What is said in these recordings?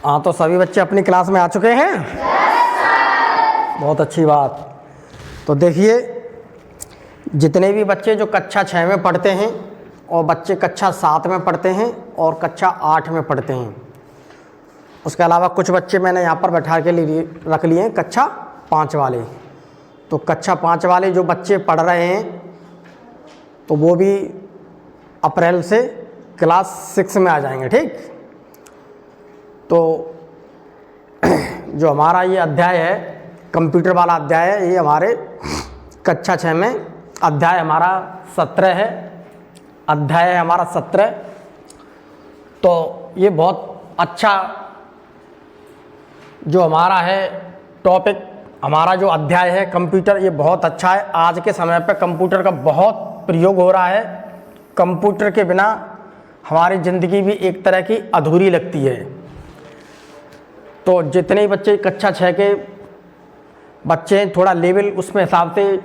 हाँ, तो सभी बच्चे अपनी क्लास में आ चुके हैं। बहुत अच्छी बात। तो देखिए, जितने भी बच्चे जो कक्षा 6 में पढ़ते हैं और बच्चे कक्षा 7 में पढ़ते हैं और कक्षा 8 में पढ़ते हैं, उसके अलावा कुछ बच्चे मैंने यहाँ पर बैठा के लिए रख लिए हैं कक्षा 5 वाले। तो कक्षा 5 वाले जो बच्चे पढ़ रहे हैं तो वो भी अप्रैल से क्लास 6 में आ जाएंगे। ठीक, तो जो हमारा ये अध्याय है, कंप्यूटर वाला अध्याय है, ये हमारे कक्षा 6 में अध्याय हमारा 17 है। अध्याय है हमारा 17। तो ये बहुत अच्छा जो हमारा है टॉपिक, हमारा जो अध्याय है कंप्यूटर, ये बहुत अच्छा है। आज के समय पे कंप्यूटर का बहुत प्रयोग हो रहा है। कंप्यूटर के बिना हमारी ज़िंदगी भी एक तरह की अधूरी लगती है। तो जितने बच्चे कक्षा 6 के बच्चे हैं, थोड़ा लेवल उसमें हिसाब से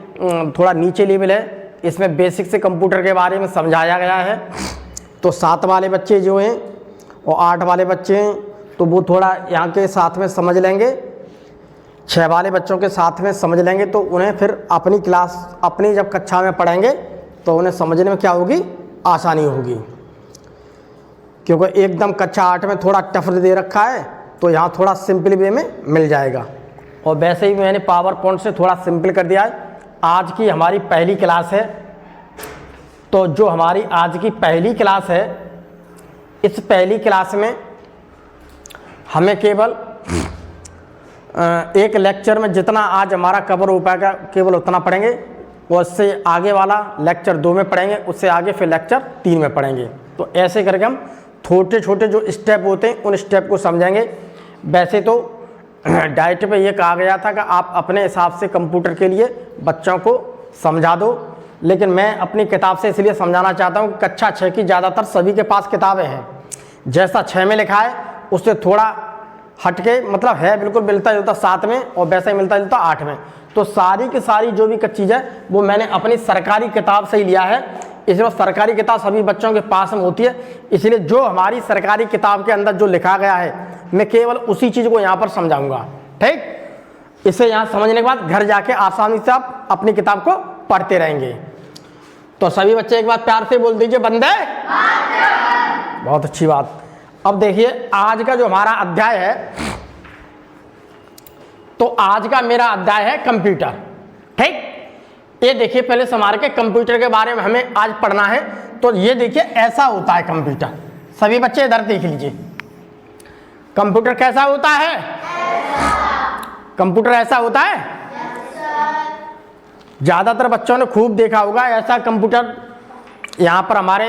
थोड़ा नीचे लेवल है, इसमें बेसिक से कंप्यूटर के बारे में समझाया गया है। तो 7 वाले बच्चे जो हैं और 8 वाले बच्चे हैं तो वो थोड़ा यहाँ के साथ में समझ लेंगे, 6 वाले बच्चों के साथ में समझ लेंगे, तो उन्हें फिर अपनी क्लास अपनी जब कक्षा में पढ़ेंगे तो उन्हें समझने में क्या होगी, आसानी होगी। क्योंकि एकदम कक्षा 8 में थोड़ा टफ दे रखा है, तो यहाँ थोड़ा सिंपल वे में मिल जाएगा। और वैसे ही मैंने पावर पॉइंट से थोड़ा सिंपल कर दिया है। आज की हमारी पहली क्लास है, तो जो हमारी आज की पहली क्लास है, इस पहली क्लास में हमें केवल एक लेक्चर में जितना आज हमारा कवर हो पाएगा केवल उतना पढ़ेंगे, और उससे आगे वाला लेक्चर 2 में पढ़ेंगे, उससे आगे फिर लेक्चर 3 में पढ़ेंगे। तो ऐसे करके हम छोटे छोटे जो स्टेप होते हैं उन स्टेप को समझेंगे। वैसे तो डाइट पे ये कहा गया था कि आप अपने हिसाब से कंप्यूटर के लिए बच्चों को समझा दो, लेकिन मैं अपनी किताब से इसलिए समझाना चाहता हूँ कि कक्षा 6 की ज़्यादातर सभी के पास किताबें हैं। जैसा 6 में लिखा है उससे थोड़ा हटके, मतलब है बिल्कुल मिलता जुलता 7 में, और वैसा ही मिलता जुलता 8 में। तो सारी की सारी जो भी चीज़ है वो मैंने अपनी सरकारी किताब से ही लिया है। इसलिए सरकारी किताब सभी बच्चों के पास में होती है, इसलिए जो हमारी सरकारी किताब के अंदर जो लिखा गया है मैं केवल उसी चीज़ को यहाँ पर समझाऊंगा। ठीक, इसे यहाँ समझने के बाद घर जाके आसानी से आप अपनी किताब को पढ़ते रहेंगे। तो सभी बच्चे एक बार प्यार से बोल दीजिए, वंदे मातरम। बहुत अच्छी बात। अब देखिए, आज का जो हमारा अध्याय है, तो आज का मेरा अध्याय है कंप्यूटर। ठीक, ये देखिए, पहले समार के कंप्यूटर के बारे में हमें आज पढ़ना है। तो ये देखिए, ऐसा होता है कंप्यूटर। सभी बच्चे इधर देख लीजिए, कंप्यूटर कैसा होता है? कंप्यूटर ऐसा होता है। ज़्यादातर बच्चों ने खूब देखा होगा ऐसा कंप्यूटर। यहाँ पर हमारे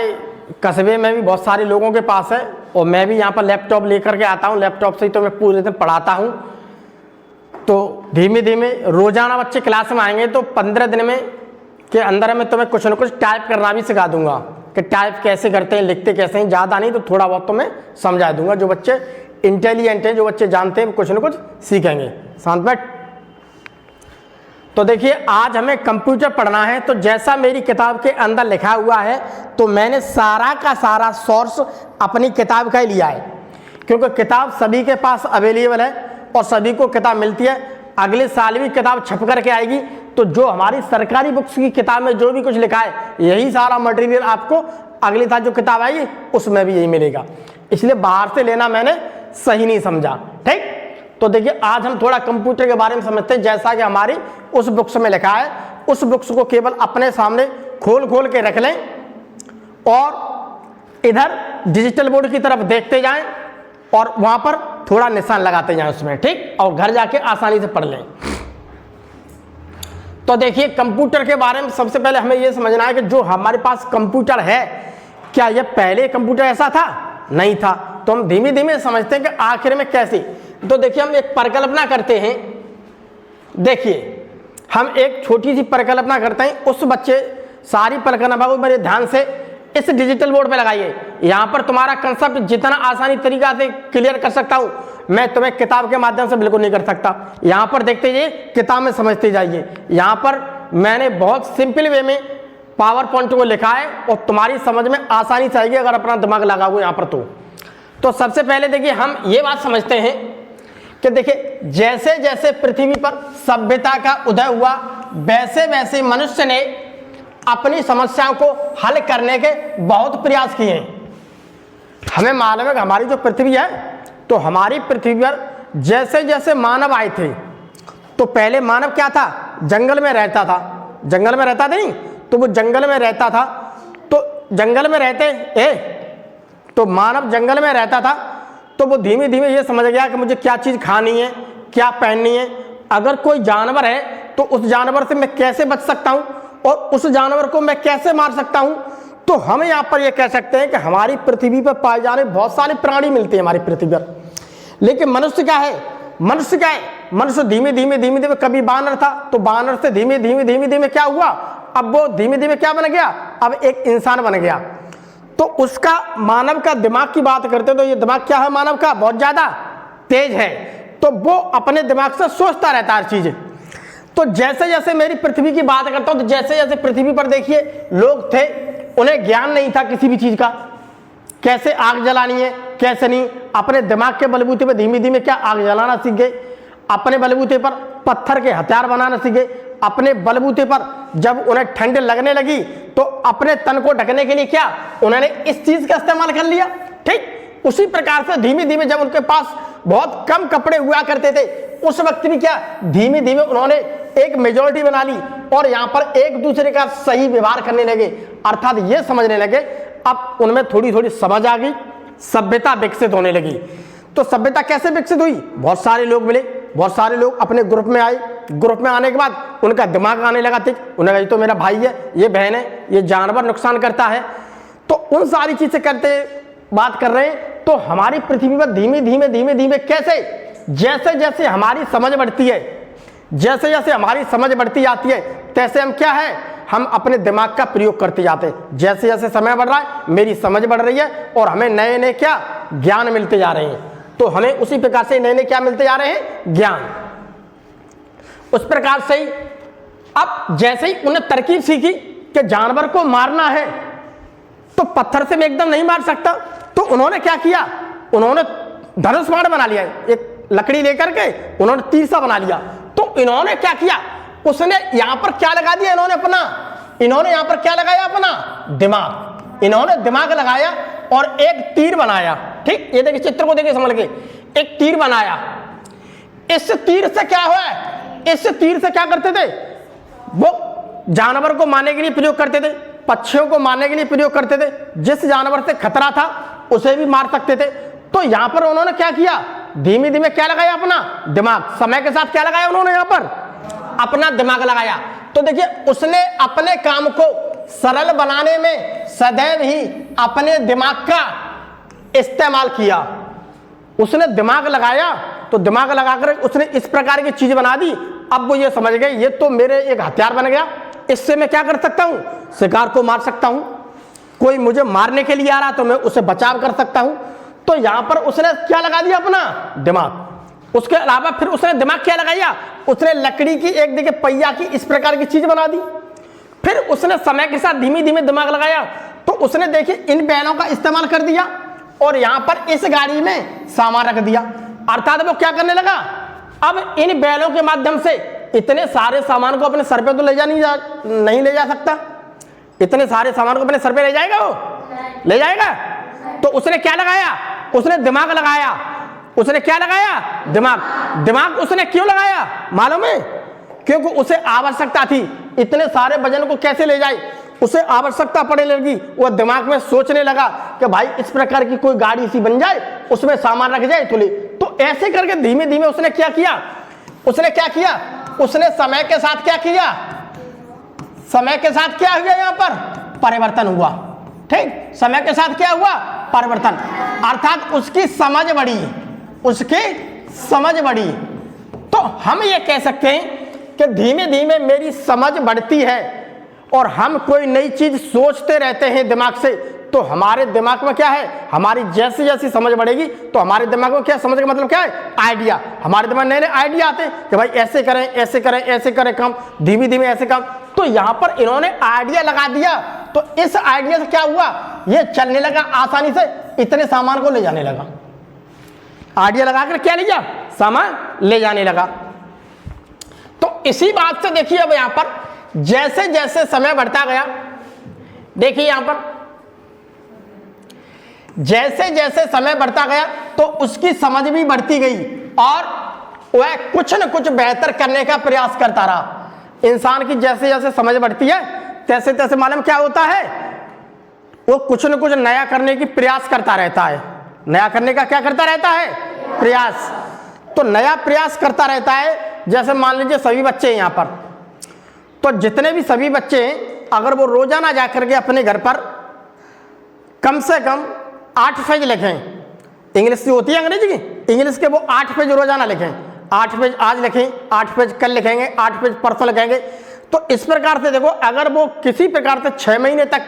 कस्बे में भी बहुत सारे लोगों के पास है, और मैं भी यहाँ पर लैपटॉप लेकर के आता हूँ। लैपटॉप से ही तो मैं पूरे दिन पढ़ाता हूँ। तो धीमे धीमे रोजाना बच्चे क्लास में आएंगे तो 15 दिन में के अंदर में तुम्हें कुछ न कुछ टाइप करना भी सिखा दूंगा कि टाइप कैसे करते हैं, लिखते कैसे हैं। ज़्यादा नहीं तो थोड़ा बहुत तो मैं समझा दूंगा। जो बच्चे इंटेलिजेंट हैं, जो बच्चे जानते हैं, कुछ न कुछ सीखेंगे। शांत बैठ। तो देखिए, आज हमें कंप्यूटर पढ़ना है। तो जैसा मेरी किताब के अंदर लिखा हुआ है, तो मैंने सारा का सारा सोर्स अपनी किताब का ही लिया है, क्योंकि किताब सभी के पास अवेलेबल है और सभी को किताब मिलती है। अगले साल भी किताब छप करके आएगी, तो जो हमारी सरकारी बुक्स की किताब में जो भी कुछ लिखा है, यही सारा मटेरियल आपको अगले साल जो किताब आएगी उसमें भी यही मिलेगा। इसलिए बाहर से लेना मैंने सही नहीं समझा। ठीक, तो देखिए, आज हम थोड़ा कंप्यूटर के बारे में समझते हैं। जैसा कि हमारी उस बुक्स में लिखा है, उस बुक्स को केवल अपने सामने खोल खोल के रख लें और इधर डिजिटल बोर्ड की तरफ देखते जाएं और वहां पर थोड़ा निशान लगाते जाएं उसमें। ठीक, और घर जाके आसानी से पढ़ लें। तो देखिए, कंप्यूटर के बारे में सबसे पहले हमें यह समझना है कि जो हमारे पास कंप्यूटर है, क्या यह पहले कंप्यूटर ऐसा था? नहीं था। तो हम धीमे धीमे समझते हैं कि आखिर में कैसे। तो देखिए, हम एक परिकल्पना करते हैं। देखिए, हम एक छोटी सी परिकल्पना करते हैं। उस बच्चे सारी परिकल्पना को बड़े ध्यान से इस डिजिटल बोर्ड पे लगाइए। यहाँ पर तुम्हारा कंसेप्ट जितना आसानी तरीका से क्लियर कर सकता हूँ, मैं तुम्हें किताब के माध्यम से बिल्कुल नहीं कर सकता। यहाँ पर देखते जाइए, किताब में समझते जाइए। यहाँ पर मैंने बहुत सिंपल वे में पावर पॉइंट को लिखा है और तुम्हारी समझ में आसानी से आएगी अगर अपना दिमाग लगाओगे यहाँ पर। तो सबसे पहले देखिए हम ये बात समझते हैं कि देखिए जैसे जैसे पृथ्वी पर सभ्यता का उदय हुआ वैसे वैसे मनुष्य ने अपनी समस्याओं को हल करने के बहुत प्रयास किए हैं। हमें मालूम है कि हमारी जो पृथ्वी है, तो हमारी पृथ्वी पर जैसे जैसे मानव आए थे, तो पहले मानव क्या था, जंगल में रहता था। जंगल में रहता था नहीं, तो वो जंगल में रहता था, तो जंगल में रहते तो मानव जंगल में रहता था, तो वो धीमे धीमे ये समझ गया कि मुझे क्या चीज़ खानी है, क्या पहननी है। अगर कोई जानवर है तो उस जानवर से मैं कैसे बच सकता हूँ और उस जानवर को मैं कैसे मार सकता हूँ। तो हम यहाँ पर ये कह सकते हैं कि हमारी पृथ्वी पर पाए जाने बहुत सारे प्राणी मिलते हैं हमारी पृथ्वी पर, लेकिन मनुष्य क्या है, मनुष्य क्या है, मनुष्य धीमे धीमे कभी बानर था, तो बानर से धीमे धीमे क्या हुआ, अब वो धीमे धीमे क्या बन गया, अब एक इंसान बन गया। तो उसका मानव का दिमाग की बात करते तो ये दिमाग क्या है, मानव का बहुत ज्यादा तेज है, तो वो अपने दिमाग से सोचता रहता है हर चीज। तो जैसे जैसे मेरी पृथ्वी की बात करता हूं, तो जैसे जैसे पृथ्वी पर देखिए लोग थे, उन्हें ज्ञान नहीं था किसी भी चीज का, कैसे आग जलानी है कैसे नहीं। अपने दिमाग के बलबूते पर धीमे धीमे क्या आग जलाना सीख गए, अपने बलबूते पर पत्थर के हथियार बनाना सीख गए, अपने बलबूते पर जब उन्हें ठंड लगने लगी तो अपने तन को ढकने के लिए क्या उन्होंने इस चीज का इस्तेमाल कर लिया। ठीक उसी प्रकार से धीमे धीमे जब उनके पास बहुत कम कपड़े हुआ करते थे, उस वक्त भी क्या धीमे धीमे उन्होंने एक मेजोरिटी बना ली और यहाँ पर एक दूसरे का सही व्यवहार करने लगे, अर्थात ये समझने लगे। अब उनमें थोड़ी थोड़ी समझ आ गई, सभ्यता विकसित होने लगी। तो सभ्यता कैसे विकसित हुई, बहुत सारे लोग मिले, बहुत सारे लोग अपने ग्रुप में आए, ग्रुप में आने के बाद उनका दिमाग आने लगा, ठीक उन्हें कहा ये तो मेरा भाई है, ये बहन है, ये जानवर नुकसान करता है। तो उन सारी चीजें करते बात कर रहे हैं। तो हमारी पृथ्वी पर धीमे धीमे कैसे जैसे जैसे हमारी समझ बढ़ती है, जैसे जैसे हमारी समझ बढ़ती जाती है, तैसे हम क्या है, हम अपने दिमाग का प्रयोग करते जाते हैं। जैसे जैसे समय बढ़ रहा है मेरी समझ बढ़ रही है और हमें नए नए क्या ज्ञान मिलते जा रहे हैं। तो हमें उसी प्रकार से नए नए क्या मिलते जा रहे हैं, ज्ञान। उस प्रकार से ही अब जैसे ही उन्हें तरकीब सीखी कि जानवर को मारना है तो पत्थर से मैं एकदम नहीं मार सकता, तो उन्होंने क्या किया, उन्होंने धनुष बाण बना लिया, एक लकड़ी लेकर के उन्होंने तीर सा बना लिया। तो इन्होंने क्या किया, उसने यहां पर क्या लगा दिया, इन्होंने यहां पर क्या लगाया, अपना दिमाग। इन्होंने दिमाग लगाया और एक तीर बनाया। ठीक ये देखिए चित्र को देखिए समझ के, एक तीर बनाया। इस तीर से क्या हुआ, इस तीर से क्या करते थे, वो जानवर को मारने के लिए प्रयोग करते थे, पक्षियों को मारने के लिए प्रयोग करते थे, जिस जानवर से खतरा था उसे भी मार सकते थे। तो यहां पर उन्होंने क्या किया, धीमे धीमे क्या लगाया, अपना दिमाग। समय के साथ क्या लगाया उन्होंने, यहां पर अपना दिमाग लगाया। तो देखिए उसने अपने काम को सरल बनाने में सदैव ही अपने दिमाग का इस्तेमाल किया। उसने दिमाग लगाया तो दिमाग लगाकर उसने इस प्रकार की चीज बना दी। अब वो ये समझ गए ये तो मेरे एक हथियार बन गया, इससे मैं क्या कर सकता हूं, शिकार को मार सकता हूं, कोई मुझे मारने के लिए आ रहा तो मैं उसे बचाव कर सकता हूं। तो यहां पर उसने क्या लगा दिया, अपना दिमाग। उसके अलावा फिर उसने दिमाग क्या लगाया, उसने लकड़ी की एक देखिए पहिया की इस प्रकार की चीज बना दी। फिर उसने समय के साथ धीमे धीमे दिमाग लगाया तो उसने देखिए इन बैलों का इस्तेमाल कर दिया और यहां पर इस गाड़ी में सामान रख दिया। अर्थात वो क्या करने लगा, अब इन बैलों के माध्यम से इतने सारे सामान को अपने सर पे तो नहीं ले जा सकता, इतने सारे सामान को अपने सर पे ले जाएगा, वो ले जाएगा। तो उसने क्या लगाया, उसने दिमाग लगाया। उसने क्या लगाया, दिमाग। दिमाग उसने क्यों लगाया मालूम है, क्योंकि उसे आवश्यकता थी इतने सारे वजन को कैसे ले जाए, उसे आवश्यकता पड़ने लगी। वह दिमाग में सोचने लगा कि भाई इस प्रकार की कोई गाड़ी सी बन जाए, उसमें सामान रख जाए तो ले। तो ऐसे करके धीमे धीमे उसने क्या किया, उसने समय के साथ क्या किया, समय के साथ क्या हुआ, यहां पर परिवर्तन हुआ। ठीक समय के साथ क्या हुआ, परिवर्तन, अर्थात उसकी समझ बढ़ी। तो हम ये कह सकते हैं कि धीमे धीमे मेरी समझ बढ़ती है और हम कोई नई चीज सोचते रहते हैं दिमाग से, तो हमारे दिमाग में क्या है, हमारी जैसी जैसी समझ बढ़ेगी तो हमारे दिमाग में क्या, समझ का मतलब क्या है, आइडिया। हमारे दिमाग में नए नए आइडिया आते हैं कि भाई ऐसे करें ऐसे करें ऐसे करें काम, धीमे धीमे ऐसे काम। तो यहां पर इन्होंने आइडिया लगा दिया, तो इस आइडिया से क्या हुआ, ये चलने लगा आसानी से। इतने सामान को ले जाने लगा। आइडिया लगाकर क्या ले गया, सामान ले जाने लगा। तो इसी बात से देखिए अब यहां पर जैसे जैसे समय बढ़ता गया, देखिए यहां पर जैसे जैसे समय बढ़ता गया तो उसकी समझ भी बढ़ती गई और वह कुछ न कुछ बेहतर करने का प्रयास करता रहा। इंसान की जैसे जैसे समझ बढ़ती है तैसे तैसे मालूम क्या होता है, वो कुछ न कुछ नया करने की प्रयास करता रहता है। नया करने का क्या करता रहता है, प्रयास। तो नया प्रयास करता रहता है। जैसे मान लीजिए सभी बच्चे हैं यहाँ पर, तो जितने भी सभी बच्चे हैं अगर वो रोजाना जाकर के अपने घर पर कम से कम 8 पेज लिखें, इंग्लिश की होती है अंग्रेजी की, इंग्लिश के वो 8 पेज रोजाना लिखें, 8 पेज आज लिखें, 8 पेज कल लिखेंगे, 8 पेज परसों लिखेंगे। तो इस प्रकार से देखो अगर वो किसी प्रकार से 6 महीने तक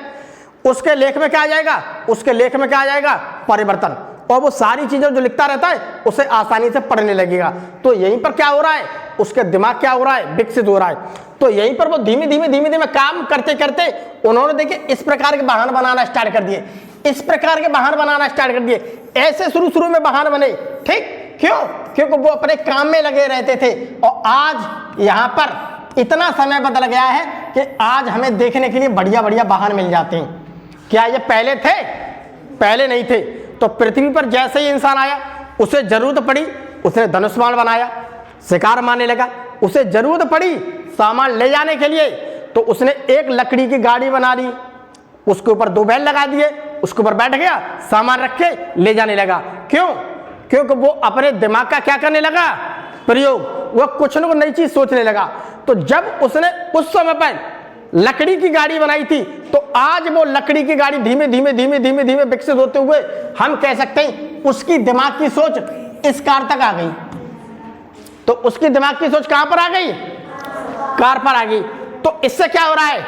उसके लेख में क्या आ जाएगा, उसके लेख में क्या आ जाएगा, परिवर्तन, और वो सारी चीजें जो लिखता रहता है उसे आसानी से पढ़ने लगेगा। तो यहीं पर क्या हो रहा है, उसके दिमाग क्या हो रहा है, विकसित हो रहा है। तो यहीं पर वो धीमे धीमे काम करते करते उन्होंने देखिए इस प्रकार के बहाने बनाना स्टार्ट कर दिए, इस प्रकार के बहाने बनाना स्टार्ट कर दिए। ऐसे शुरू में बहाने बने, ठीक, क्यों, क्योंकि वो अपने काम में लगे रहते थे। और आज यहाँ पर इतना समय बदल गया है कि आज हमें देखने के लिए बढ़िया बढ़िया बहाने मिल जाते हैं। क्या ये पहले थे? पहले नहीं थे। तो पृथ्वी पर जैसे ही इंसान आया उसे जरूरत पड़ी, उसने धनुष बाण बनाया, शिकार मारने लगा। उसे जरूरत पड़ी सामान ले जाने के लिए, तो उसने एक लकड़ी की गाड़ी बना ली, उसके ऊपर 2 बैल लगा दिए, उसके ऊपर बैठ गया, सामान रख के ले जाने लगा। क्यों? क्योंकि वो अपने दिमाग का क्या करने लगा, प्रयोग, वो कुछ न कुछ नई चीज सोचने लगा। तो जब उसने उस समय पर लकड़ी की गाड़ी बनाई थी, तो आज वो लकड़ी की गाड़ी धीमे धीमे विकसित होते हुए हम कह सकते हैं उसकी दिमाग की सोच इस कार तक आ गई। तो उसकी दिमाग की सोच कहां पर आ गई, कार पर आ गई। तो इससे क्या हो रहा है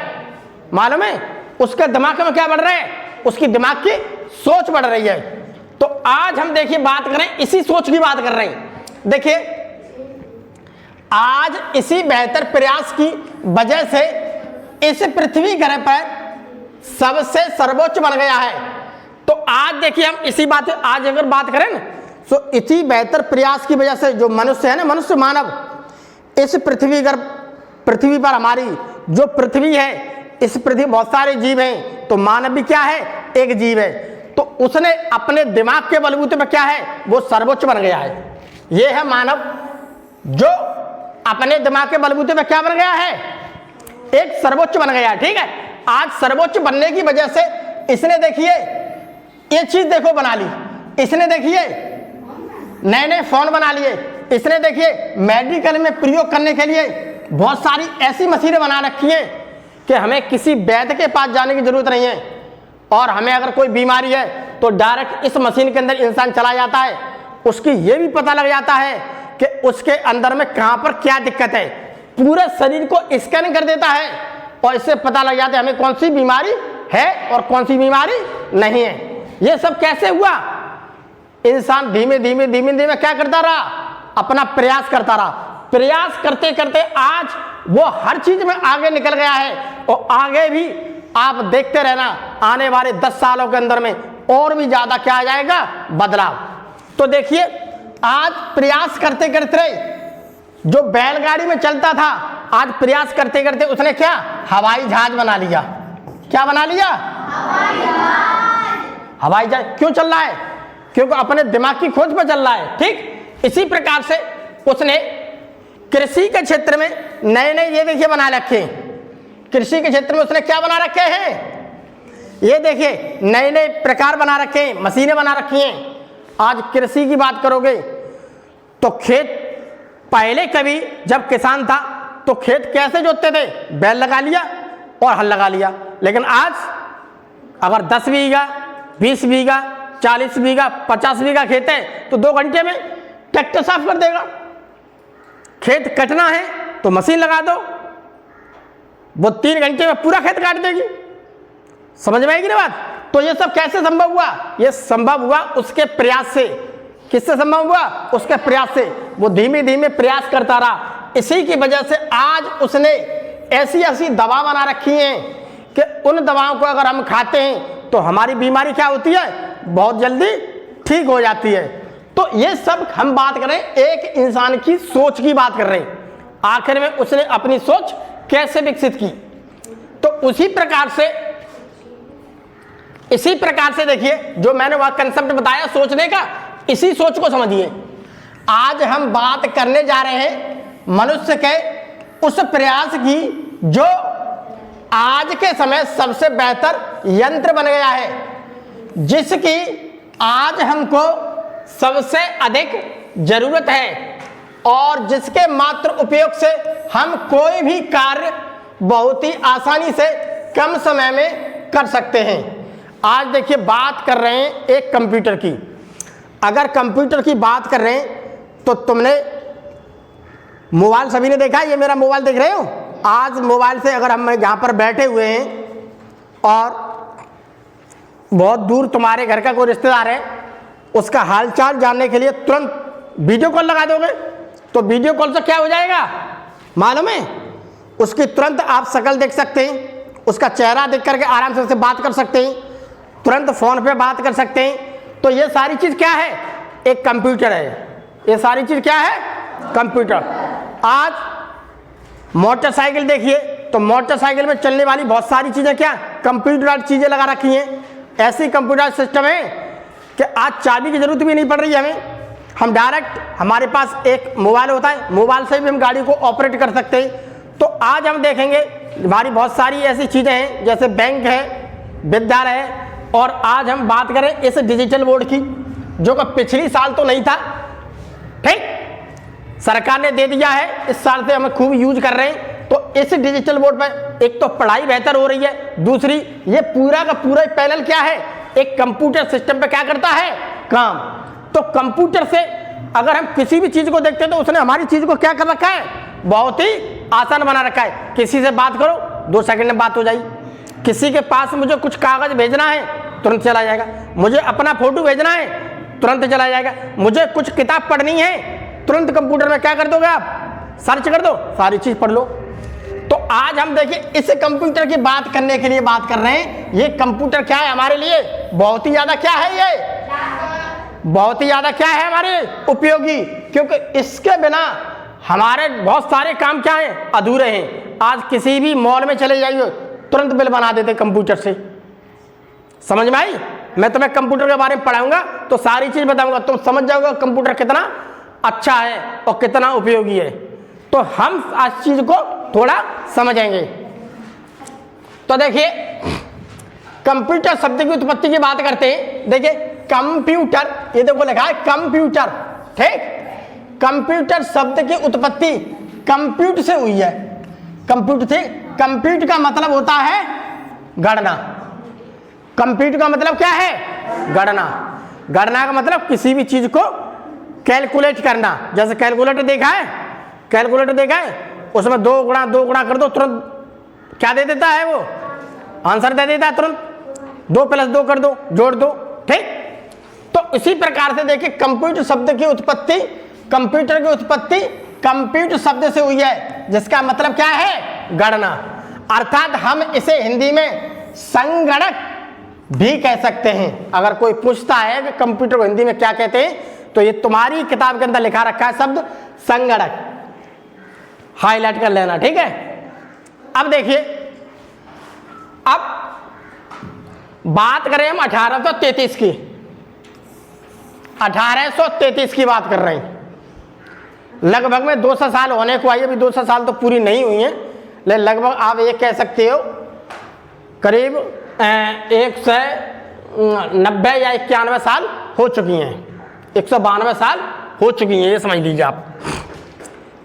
मालूम है, उसके दिमाग में क्या बढ़ रहा है, उसकी दिमाग की सोच बढ़ रही है। तो आज हम देखिए बात करें, इसी सोच की बात कर रहे हैं। देखिए आज इसी बेहतर प्रयास की वजह से इस पृथ्वी ग्रह पर सबसे सर्वोच्च बन गया है। तो आज देखिए हम इसी बात, आज अगर बात करें ना, तो इसी बेहतर प्रयास की वजह से जो मनुष्य है ना, मनुष्य मानव, इस पृथ्वी पर हमारी जो पृथ्वी है, इस पृथ्वी बहुत सारे जीव हैं, तो मानव भी क्या है, एक जीव है। तो उसने अपने दिमाग के बलबूते पर क्या है, वो सर्वोच्च बन गया है। ये है मानव जो अपने दिमाग के बलबूते पर क्या बन गया है, एक सर्वोच्च बन गया। ठीक है, आज सर्वोच्च बनने की वजह से इसने देखिए ये चीज देखो बना ली, इसने देखिए नए नए फोन बना लिए, इसने देखिए मेडिकल में प्रयोग करने के लिए बहुत सारी ऐसी मशीनें बना रखी हैं कि हमें किसी वैद्य के पास जाने की जरूरत नहीं है। और हमें अगर कोई बीमारी है तो डायरेक्ट इस मशीन के अंदर इंसान चला जाता है, उसकी ये भी पता लग जाता है कि उसके अंदर में कहां पर क्या दिक्कत है, पूरे शरीर को स्कैन कर देता है और इससे पता लग जाता है हमें कौन सी बीमारी है और कौन सी बीमारी नहीं है। ये सब कैसे हुआ, इंसान धीमे धीमे क्या करता रहा, अपना प्रयास करता रहा। प्रयास करते करते आज वो हर चीज में आगे निकल गया है। और आगे भी आप देखते रहना, आने वाले 10 सालों के अंदर में और भी ज्यादा क्या आ जाएगा, बदलाव। तो देखिए आज प्रयास करते करते जो बैलगाड़ी में चलता था, आज प्रयास करते करते उसने क्या, हवाई जहाज बना लिया। क्या बना लिया, हवाई जहाज। क्यों चल रहा है, क्योंकि अपने दिमाग की खोज पर चल रहा है। ठीक इसी प्रकार से उसने कृषि के क्षेत्र में नए नए ये देखिए बना रखे हैं। कृषि के क्षेत्र में उसने क्या बना रखे हैं, ये देखिए नए नए प्रकार बना रखे हैं, मशीनें बना रखी हैं। आज कृषि की बात करोगे तो खेत, पहले कभी जब किसान था तो खेत कैसे जोतते थे, बैल लगा लिया और हल लगा लिया। लेकिन आज अगर 10 बीघा, 20 बीघा, 40 बीघा, 50 बीघा खेत है तो 2 घंटे में ट्रैक्टर साफ कर देगा। खेत कटना है तो मशीन लगा दो, वो 3 घंटे में पूरा खेत काट देगी। समझ में आएगी ना बात। तो ये सब कैसे संभव हुआ, ये संभव हुआ उसके प्रयास से। किससे संभव हुआ, उसके प्रयास से। वो धीमे धीमे प्रयास करता रहा, इसी की वजह से आज उसने ऐसी ऐसी दवा बना रखी हैं कि उन दवाओं को अगर हम खाते हैं तो हमारी बीमारी क्या होती है, बहुत जल्दी ठीक हो जाती है। तो ये सब हम बात कर रहे हैं, एक इंसान की सोच की बात कर रहे हैं, आखिर में उसने अपनी सोच कैसे विकसित की। तो इसी प्रकार से देखिए, जो मैंने वह कंसेप्ट बताया सोचने का, इसी सोच को समझिए। आज हम बात करने जा रहे हैं मनुष्य के उस प्रयास की जो आज के समय सबसे बेहतर यंत्र बन गया है, जिसकी आज हमको सबसे अधिक जरूरत है और जिसके मात्र उपयोग से हम कोई भी कार्य बहुत ही आसानी से कम समय में कर सकते हैं। आज देखिए बात कर रहे हैं एक कंप्यूटर की। अगर कंप्यूटर की बात कर रहे हैं तो तुमने मोबाइल, सभी ने देखा, ये मेरा मोबाइल देख रहे हो। आज मोबाइल से अगर हम यहाँ पर बैठे हुए हैं और बहुत दूर तुम्हारे घर का कोई रिश्तेदार है, उसका हालचाल जानने के लिए तुरंत वीडियो कॉल लगा दोगे, तो वीडियो कॉल से क्या हो जाएगा मालूम है, उसकी तुरंत आप शक्ल देख सकते हैं, उसका चेहरा देख करके आराम से उससे बात कर सकते हैं, तुरंत फोन पे बात कर सकते हैं। तो ये सारी चीज क्या है, एक कंप्यूटर है। ये सारी चीज क्या है, कंप्यूटर। आज मोटरसाइकिल देखिए, तो मोटरसाइकिल में चलने वाली बहुत सारी चीजें क्या कंप्यूटराइज्ड चीजें लगा रखी हैं। ऐसी कंप्यूटराइज्ड सिस्टम है कि आज चाबी की जरूरत भी नहीं पड़ रही है हमें, हम डायरेक्ट, हमारे पास एक मोबाइल होता है, मोबाइल से भी हम गाड़ी को ऑपरेट कर सकते हैं। तो आज हम देखेंगे हमारी बहुत सारी ऐसी चीजें हैं, जैसे बैंक है, विद्यालय है, और आज हम बात करें इस डिजिटल बोर्ड की, जो कि पिछली साल तो नहीं था, ठीक, सरकार ने दे दिया है, इस साल से हम खूब यूज कर रहे हैं। तो इस डिजिटल बोर्ड पर एक तो पढ़ाई बेहतर हो रही है, दूसरी ये पूरा का पूरा पैनल क्या है, एक कंप्यूटर सिस्टम पे क्या करता है, काम। तो कंप्यूटर से अगर हम किसी भी चीज को देखते हैं तो उसने हमारी चीज को क्या कर रखा है, बहुत ही आसान बना रखा है। किसी से बात करो 2 सेकंड में बात हो जाएगी, किसी के पास मुझे कुछ कागज भेजना है तुरंत चला जाएगा, मुझे अपना फोटो भेजना है तुरंत चला जाएगा, मुझे कुछ किताब पढ़नी है तुरंत कंप्यूटर में क्या कर दोगे आप, सर्च कर दो, सारी चीज पढ़ लो। तो आज हम देखिए इस कंप्यूटर की बात करने के लिए बात कर रहे हैं। ये कंप्यूटर क्या है हमारे लिए, बहुत ही ज्यादा क्या है, ये बहुत ही ज्यादा क्या है हमारे उपयोगी, क्योंकि इसके बिना हमारे बहुत सारे काम क्या हैं, अधूरे हैं। आज किसी भी मॉल में चले जाइए, तुरंत बिल बना देते कंप्यूटर से। समझ में आई? मैं तुम्हें कंप्यूटर के बारे में पढ़ाऊंगा तो सारी चीज बताऊंगा, तुम समझ जाओगे कंप्यूटर कितना अच्छा है और कितना उपयोगी है। तो हम आज चीज को थोड़ा समझेंगे। तो देखिए कंप्यूटर शब्द की उत्पत्ति की बात करते हैं। देखिए कंप्यूटर, ये देखो लिखा है कंप्यूटर, ठीक। कंप्यूटर शब्द की उत्पत्ति कंप्यूट से हुई है। कंप्यूट से, कंप्यूट का मतलब होता है गणना। कंप्यूट का मतलब क्या है, गणना। गणना का मतलब किसी भी चीज को कैलकुलेट करना। जैसे कैलकुलेटर देखा है, कैलकुलेटर देखा है, उसमें 2 गुणा कर दो, तुरंत क्या दे देता है, वो आंसर दे देता है तुरंत। 2 + 2 कर दो, जोड़ दो, ठीक। तो इसी प्रकार से देखिए कंप्यूटर शब्द की उत्पत्ति, कंप्यूटर की उत्पत्ति कंप्यूट शब्द से हुई है, जिसका मतलब क्या है, गणना। अर्थात हम इसे हिंदी में संगणक भी कह सकते हैं। अगर कोई पूछता है कि कंप्यूटर को हिंदी में क्या कहते हैं, तो ये तुम्हारी किताब के अंदर लिखा रखा है शब्द संगणक, हाईलाइट कर लेना, ठीक है। अब देखिए, अब बात करें हम 1833 की, 1833 की बात कर रहे हैं। लगभग में 200 साल होने को आई, अभी 200 साल तो पूरी नहीं हुई है, लेकिन लगभग आप ये कह सकते हो करीब 190 या 91 साल हो चुकी हैं, 192 साल हो चुकी हैं, ये समझ लीजिए आप।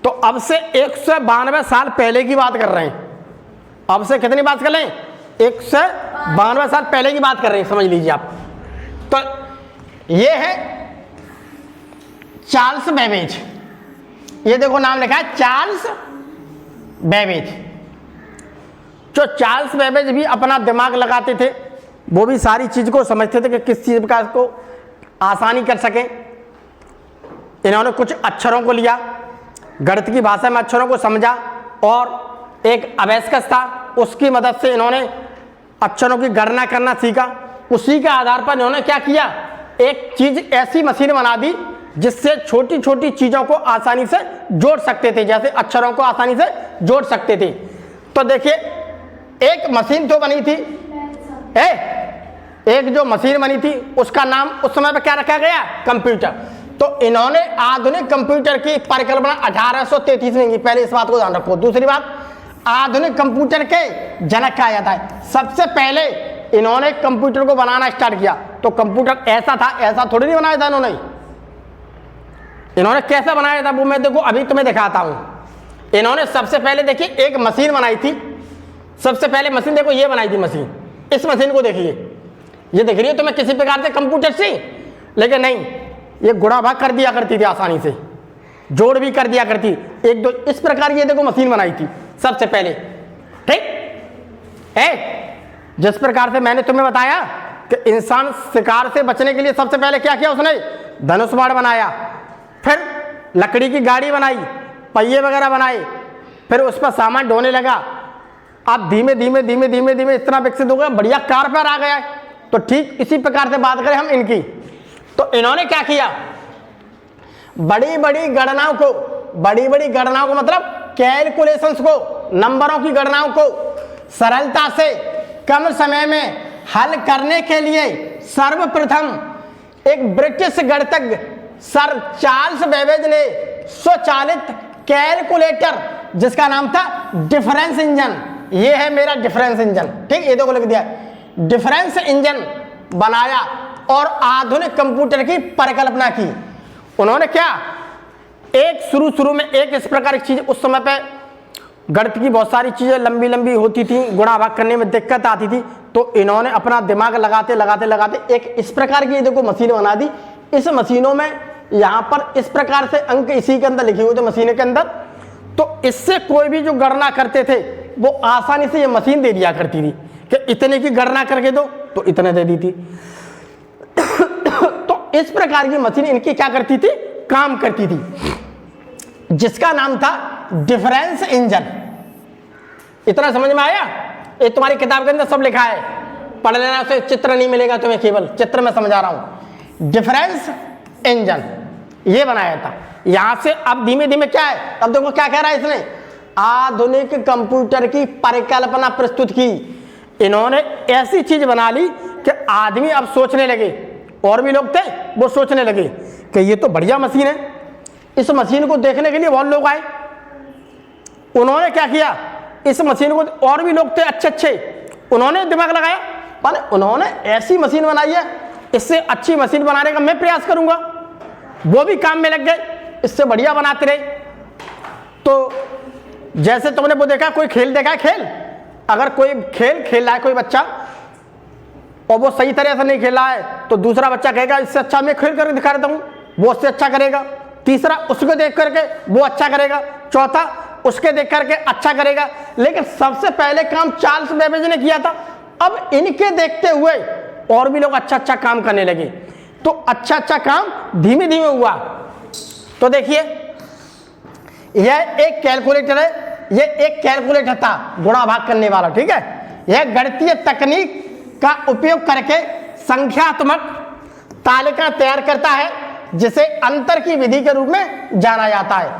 तो अब से 192 साल पहले की बात कर रहे हैं। अब से कितनी बात कर रहे हैं, 192 साल पहले की बात कर रहे हैं, समझ लीजिए आप। तो ये है चार्ल्स बेबेज, ये देखो नाम लिखा है चार्ल्स बेबेज। जो चार्ल्स बेबेज भी अपना दिमाग लगाते थे, वो भी सारी चीज को समझते थे कि किस चीज का को आसानी कर सकें। इन्होंने कुछ अक्षरों को लिया, गणित की भाषा में अक्षरों को समझा, और एक अबेस्कस था, उसकी मदद से इन्होंने अक्षरों की गणना करना सीखा। उसी के आधार पर इन्होंने क्या किया, एक चीज ऐसी मशीन बना दी जिससे छोटी छोटी चीजों को आसानी से जोड़ सकते थे, जैसे अक्षरों को आसानी से जोड़ सकते थे। तो देखिए एक मशीन तो बनी थी, एक जो मशीन बनी थी उसका नाम उस समय पे क्या रखा गया, कंप्यूटर। तो इन्होंने आधुनिक कंप्यूटर की परिकल्पना 1833 में की, पहले इस बात को ध्यान रखो। दूसरी बात, आधुनिक कंप्यूटर के जनक कहा जाता है। सबसे पहले इन्होंने कंप्यूटर को बनाना स्टार्ट किया तो कंप्यूटर ऐसा था, ऐसा थोड़ी नहीं बनाया था इन्होंने कैसा बनाया था वो मैं देखो अभी तुम्हें दिखाता हूं। इन्होंने सबसे पहले देखिए एक मशीन बनाई थी, सबसे पहले मशीन देखो ये बनाई थी मशीन। इस मशीन को देखिए, ये दिख रही है तुम्हें किसी प्रकार से कंप्यूटर से, लेकिन नहीं, ये गुणा भाग कर दिया करती थी आसानी से, जोड़ भी कर दिया करती। एक दो इस प्रकार ये देखो मशीन बनाई थी सबसे पहले, ठीक है। जिस प्रकार से मैंने तुम्हें बताया कि इंसान शिकार से बचने के लिए सबसे पहले क्या किया, उसने धनुष बाण बनाया, फिर लकड़ी की गाड़ी बनाई, पहिए वगैरह बनाए, फिर उस पर सामान ढोने लगा। अब धीमे धीमे धीमे धीमे धीमे इतना विकसित हो गया, बढ़िया कार पर आ गया है। तो ठीक इसी प्रकार से बात करें हम इनकी, तो इन्होंने क्या किया, बड़ी बड़ी गणनाओं को मतलब कैलकुलेशंस को, नंबरों की गणनाओं को सरलता से कम समय में हल करने के लिए सर्वप्रथम एक ब्रिटिश गणितज्ञ सर चार्ल्स बेबेज ने स्वचालित कैलकुलेटर जिसका नाम था डिफरेंस इंजन, ये है मेरा डिफरेंस इंजन, ठीक, ये देखो लिख दिया, डिफरेंस इंजन बनाया और आधुनिक कंप्यूटर की परिकल्पना की। उन्होंने क्या, एक शुरू में एक इस प्रकार की चीज, उस समय पे गणित की बहुत सारी चीजें लंबी लंबी होती थी, गुणा भाग करने में दिक्कत आती थी, तो इन्होंने अपना दिमाग लगाते एक इस प्रकार की देखो मशीन बना दी। इस मशीनों में यहाँ पर इस प्रकार से अंक इसी के अंदर लिखे हुए थे मशीन के अंदर, तो इससे कोई भी जो गणना करते थे वो आसानी से ये मशीन दे दिया करती थी कि इतने की गणना करके दो, तो इतने दे दी थी। तो इस प्रकार की मशीन इनकी क्या करती थी, काम करती थी, जिसका नाम था डिफरेंस इंजन। इतना समझ में आया? ये तुम्हारी किताब के अंदर सब लिखा है, पढ़ लेना, उसे चित्र नहीं मिलेगा तुम्हें, केवल चित्र में समझा रहा हूं। डिफरेंस इंजन ये बनाया था। यहां से अब धीमे धीमे क्या है, अब देखो क्या कह रहा है इसने, आधुनिक कंप्यूटर की परिकल्पना प्रस्तुत की। इन्होंने ऐसी चीज बना ली कि आदमी अब सोचने लगे, और भी लोग थे वो सोचने लगे कि ये तो बढ़िया मशीन है। इस मशीन को देखने के लिए बहुत लोग आए। उन्होंने क्या किया, इस मशीन को, और भी लोग थे अच्छे, उन्होंने दिमाग लगाया, माने उन्होंने ऐसी मशीन बनाई है, इससे अच्छी मशीन बनाने का मैं प्रयास करूंगा। वो भी काम में लग गए, इससे बढ़िया बनाते रहे। तो जैसे तुमने वो देखा, कोई खेल देखा है, खेल, अगर कोई खेल खेल रहा है कोई बच्चा और वो सही तरह से नहीं खेल रहा है तो दूसरा बच्चा कहेगा इससे अच्छा मैं खेल कर दिखा देता हूं, वो उससे अच्छा करेगा। तीसरा उसको देख करके वो अच्छा करेगा, चौथा उसके देख करके अच्छा करेगा। लेकिन सबसे पहले काम चार्ल्स बेबेज ने किया था। अब इनके देखते हुए और भी लोग अच्छा अच्छा काम करने लगे, तो अच्छा अच्छा काम धीमे धीमे हुआ। तो देखिए यह एक कैलकुलेटर है, यह एक कैलकुलेटर था गुणा भाग करने वाला, ठीक है। यह गणितीय तकनीक का उपयोग करके संख्यात्मक तालिका तैयार करता है, जिसे अंतर की विधि के रूप में जाना जाता है।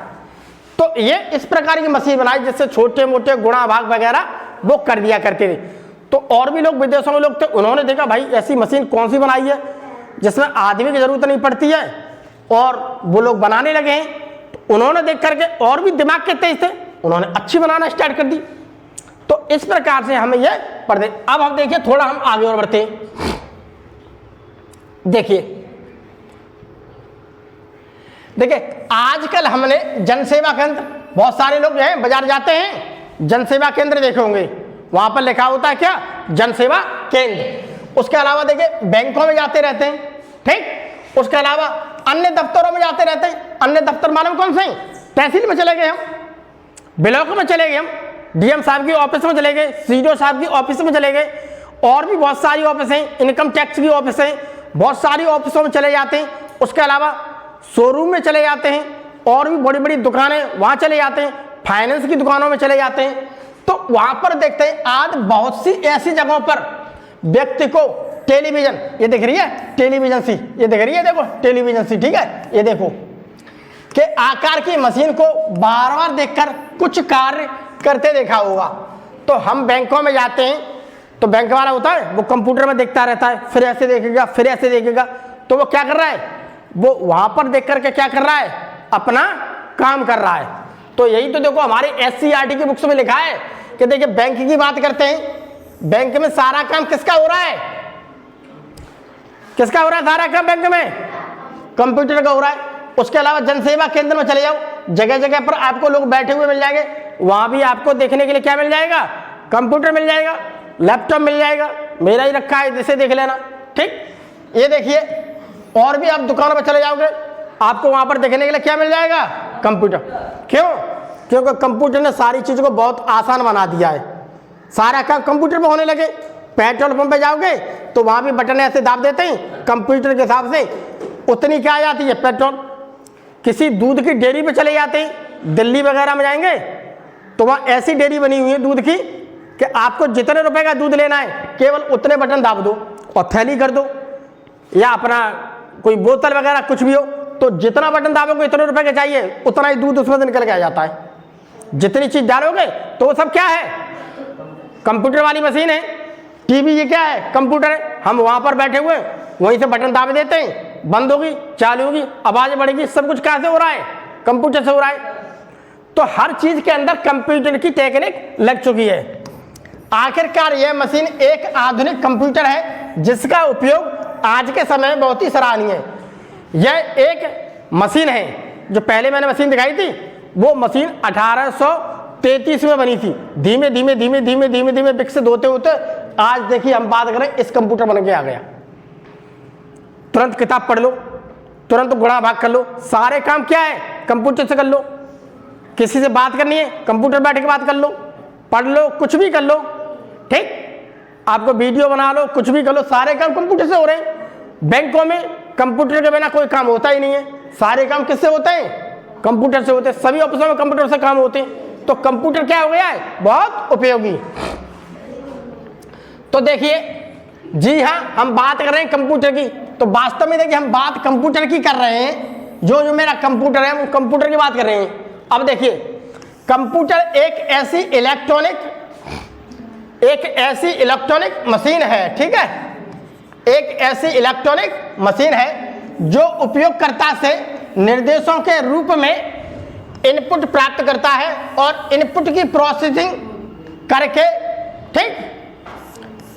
तो ये इस प्रकार की मशीन बनाई जिससे छोटे मोटे गुणा भाग वगैरह वो कर दिया करते थे। तो और भी लोग विदेशों में लोग थे, उन्होंने देखा भाई ऐसी मशीन कौन सी बनाई है जिसमें आदमी की जरूरत नहीं पड़ती है, और वो लोग बनाने लगे हैं। तो उन्होंने देख करके और भी दिमाग के तेज थे, उन्होंने अच्छी बनाना स्टार्ट कर दी। तो इस प्रकार से हमें यह पढ़ते। अब हम देखिए थोड़ा हम आगे और बढ़ते हैं। देखिए आजकल हमने जनसेवा केंद्र, बहुत सारे लोग जो है बाजार जाते हैं, जनसेवा केंद्र देखे होंगे, वहां पर लिखा होता है क्या, जनसेवा केंद्र। उसके अलावा देखिए बैंकों में जाते रहते हैं, ठीक। उसके अलावा अन्य दफ्तरों में जाते रहते हैं। अन्य दफ्तर मालूम कौन से हैं, तहसील में चले गए हम, ब्लॉक में चले गए हम, डीएम साहब की ऑफिस में चले गए, सीडीओ साहब की ऑफिस में चले गए, और भी बहुत सारी ऑफिस हैं, इनकम टैक्स की ऑफिस हैं, बहुत सारी ऑफिसों में चले जाते हैं। उसके अलावा शोरूम में चले जाते हैं, और भी बड़ी बड़ी दुकानें वहां चले जाते हैं, फाइनेंस की दुकानों में चले जाते हैं। तो वहां पर देखते हैं आज बहुत सी ऐसी जगहों पर व्यक्ति को टेलीविजन, ये दिख रही है टेलीविजन सी, ये दिख रही है देखो टेलीविजन सी, ठीक है। ये देखो कि आकार की मशीन को बार बार देखकर कुछ कार्य करते देखा होगा। तो हम बैंकों में जाते हैं तो बैंक वाला होता है वो कंप्यूटर में देखता रहता है, फिर ऐसे देखेगा फिर ऐसे देखेगा, तो वो क्या कर रहा है, वो वहां पर देख करके क्या कर रहा है, अपना काम कर रहा है। तो यही तो देखो हमारे SCERT की बुक्स में लिखा है कि देखिए बैंक की बात करते हैं, बैंक में सारा काम किसका हो रहा है, किसका हो रहा है सारा काम बैंक में, कंप्यूटर का हो रहा है। उसके अलावा जनसेवा केंद्र में चले जाओ, जगह जगह पर आपको लोग बैठे हुए मिल जाएंगे, वहां भी आपको देखने के लिए क्या मिल जाएगा, कंप्यूटर मिल जाएगा, लैपटॉप मिल जाएगा, मेरा ही रखा है जिसे देख लेना, ठीक। ये देखिए और भी आप दुकानों पर चले जाओगे आपको वहां पर देखने के लिए क्या मिल जाएगा, कंप्यूटर। क्यों, क्योंकि कंप्यूटर ने सारी चीजों को बहुत आसान बना दिया है, सारा काम कंप्यूटर पे होने लगे। पेट्रोल पंप पे जाओगे तो वहां भी बटन ऐसे दाब देते हैं, कंप्यूटर के हिसाब से उतनी क्या आ जाती है पेट्रोल। किसी दूध की डेयरी पे चले जाते हैं, दिल्ली वगैरह में जाएंगे तो वहां ऐसी डेयरी बनी हुई है दूध की कि आपको जितने रुपए का दूध लेना है केवल उतने बटन दाब दो और थैली कर दो, या अपना कोई बोतल वगैरह कुछ भी हो तो जितना बटन दाबोगे इतने रुपए का चाहिए उतना ही दूध उसमें से निकल के आ जाता है। जितनी चीज डालोगे तो वो सब क्या है, कंप्यूटर वाली मशीन है। टीवी ये क्या है, कंप्यूटर है। हम वहां पर बैठे हुए वहीं से बटन दाब देते हैं, बंद होगी चालू होगी, आवाज बढ़ेगी, सब कुछ कहां से हो रहा है, कंप्यूटर से हो रहा है। तो हर चीज के अंदर कंप्यूटर की टेक्निक लग चुकी है। आखिरकार यह मशीन एक आधुनिक कंप्यूटर है जिसका उपयोग आज के समय में बहुत ही सराहनीय है। यह एक मशीन है जो पहले मैंने मशीन दिखाई थी, वो मशीन 1833 में बनी थी। धीमे धीमे धीमे धीमे धीमे धीमे विकसित होते होते आज देखिए हम बात करें इस कंप्यूटर बन के आ गया। तुरंत किताब पढ़ लो, तुरंत गुणा भाग कर लो, सारे काम क्या है कंप्यूटर से कर लो। किसी से बात करनी है कंप्यूटर बैठ के बात कर लो, पढ़ लो, कुछ भी कर लो, ठीक। आपको वीडियो बना लो, कुछ भी कर लो, सारे काम कंप्यूटर से हो रहे हैं। बैंकों में कंप्यूटर के बिना कोई काम होता ही नहीं है, सारे काम किससे होते हैं, कंप्यूटर से होते हैं। सभी ऑफिसों में कंप्यूटर से काम होते हैं। तो कंप्यूटर क्या हो गया है, बहुत उपयोगी। तो देखिए जी हाँ, हम बात कर रहे हैं कंप्यूटर की, तो वास्तव में देखिए हम बात कंप्यूटर की कर रहे हैं। जो मेरा कंप्यूटर है वो कंप्यूटर की बात कर रहे हैं। अब देखिए कंप्यूटर एक ऐसी इलेक्ट्रॉनिक मशीन है, ठीक है, एक ऐसी इलेक्ट्रॉनिक मशीन है जो उपयोगकर्ता से निर्देशों के रूप में इनपुट प्राप्त करता है और इनपुट की प्रोसेसिंग करके, ठीक,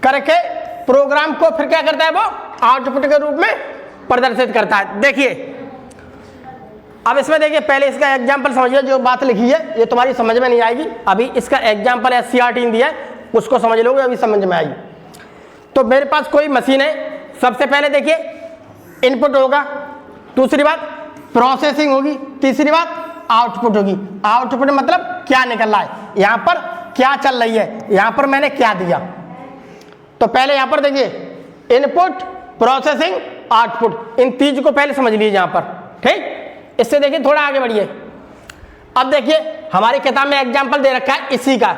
करके प्रोग्राम को फिर क्या करता है, वो आउटपुट के रूप में प्रदर्शित करता है। देखिए अब इसमें देखिए पहले इसका एग्जांपल समझिए, जो बात लिखी है ये तुम्हारी समझ में नहीं आएगी। अभी इसका एग्जांपल SCERT दिया है, उसको समझ लोगे अभी समझ में आएगी। तो मेरे पास कोई मशीन है, सबसे पहले देखिए इनपुट होगा, दूसरी बात प्रोसेसिंग होगी, तीसरी बात आउटपुट होगी। आउटपुट मतलब क्या निकल रहा है, यहां पर क्या चल रही है, यहां पर मैंने क्या दिया। तो पहले यहां पर देखिए इनपुट, प्रोसेसिंग, आउटपुट, इन तीन को पहले समझ लीजिए यहां पर, ठीक। इससे देखिए थोड़ा आगे बढ़िए। अब देखिए हमारी किताब में एग्जांपल दे रखा है इसी का,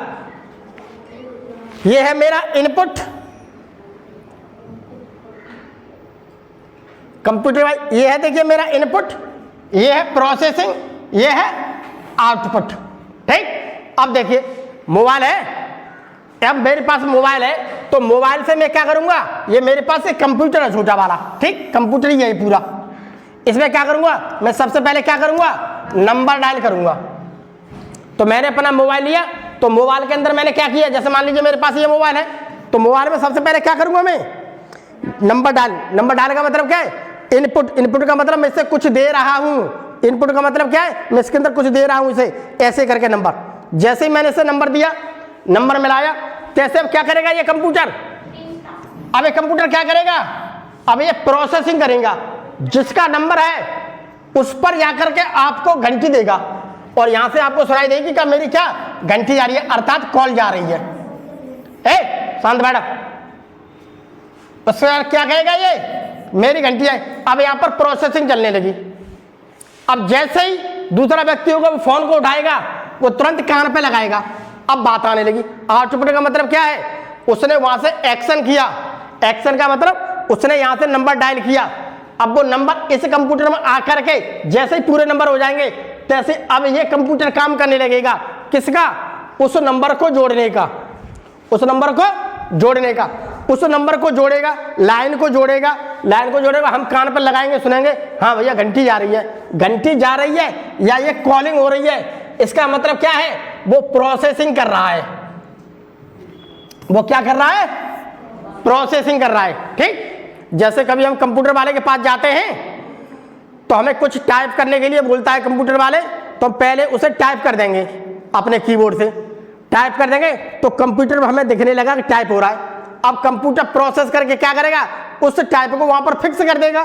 ये है मेरा इनपुट कंप्यूटर वाइज, ये है देखिए मेरा इनपुट, ये है प्रोसेसिंग, ये है आउटपुट, ठीक। अब देखिए मोबाइल है, अब मेरे पास मोबाइल है तो मोबाइल से मैं क्या करूंगा, ये मेरे पास एक कंप्यूटर है छोटा वाला, ठीक, कंप्यूटर ही है पूरा। इसमें क्या करूंगा, मैं सबसे पहले क्या करूंगा, नंबर डायल करूंगा। तो मैंने अपना मोबाइल लिया, तो मोबाइल के अंदर मैंने क्या किया, जैसे मान लीजिए मेरे पास ये मोबाइल है, तो मोबाइल में सबसे पहले क्या करूंगा मैं, नंबर डायल। नंबर डायल का मतलब क्या है, इनपुट। इनपुट का मतलब मैं इससे कुछ दे रहा हूं, इनपुट का मतलब क्या है, मैं इसके अंदर कुछ दे रहा हूं, इसे ऐसे करके नंबर। जैसे ही मैंने इसे नंबर दिया, नंबर मिलाया, कैसे अब क्या करेगा ये कंप्यूटर, अब ये कंप्यूटर क्या करेगा, अब ये प्रोसेसिंग करेगा। जिसका नंबर है उस पर जाकर के आपको घंटी देगा और यहां से आपको सुनाई देगी कि मेरी क्या घंटी जा रही है, अर्थात कॉल जा रही है। शांत बैठा, उसके बाद क्या कहेगा, ये मेरी घंटी है। अब यहां पर प्रोसेसिंग चलने लगी। अब जैसे ही दूसरा व्यक्ति होगा वो फोन को उठाएगा, वो तुरंत कान पे लगाएगा, अब बात आने लगी। आउटपुट का मतलब क्या है, उसने वहां से एक्शन किया, एक्शन का मतलब उसने यहां से नंबर डायल किया, अब वो नंबर इस कंप्यूटर में आकर के जैसे ही पूरे नंबर हो जाएंगे तैसे अब ये कंप्यूटर काम करने लगेगा। किसका? उस नंबर को जोड़ने का, उस नंबर को जोड़ने का, उस नंबर को जोड़ेगा, लाइन को जोड़ेगा, लाइन को जोड़ेगा। हम कान पर लगाएंगे, सुनेंगे, हाँ भैया घंटी जा रही है, घंटी जा रही है या ये कॉलिंग हो रही है, इसका मतलब क्या है? वो प्रोसेसिंग कर रहा है। वो क्या कर रहा है? प्रोसेसिंग कर रहा है। ठीक, जैसे कभी हम कंप्यूटर वाले के पास जाते हैं तो हमें कुछ टाइप करने के लिए बोलता है कंप्यूटर वाले, तो हम पहले उसे टाइप कर देंगे अपने कीबोर्ड से, टाइप कर देंगे तो कंप्यूटर में हमें दिखने लगा कि टाइप हो रहा है। अब कंप्यूटर प्रोसेस करके क्या करेगा? उस टाइप को वहां पर फिक्स कर देगा।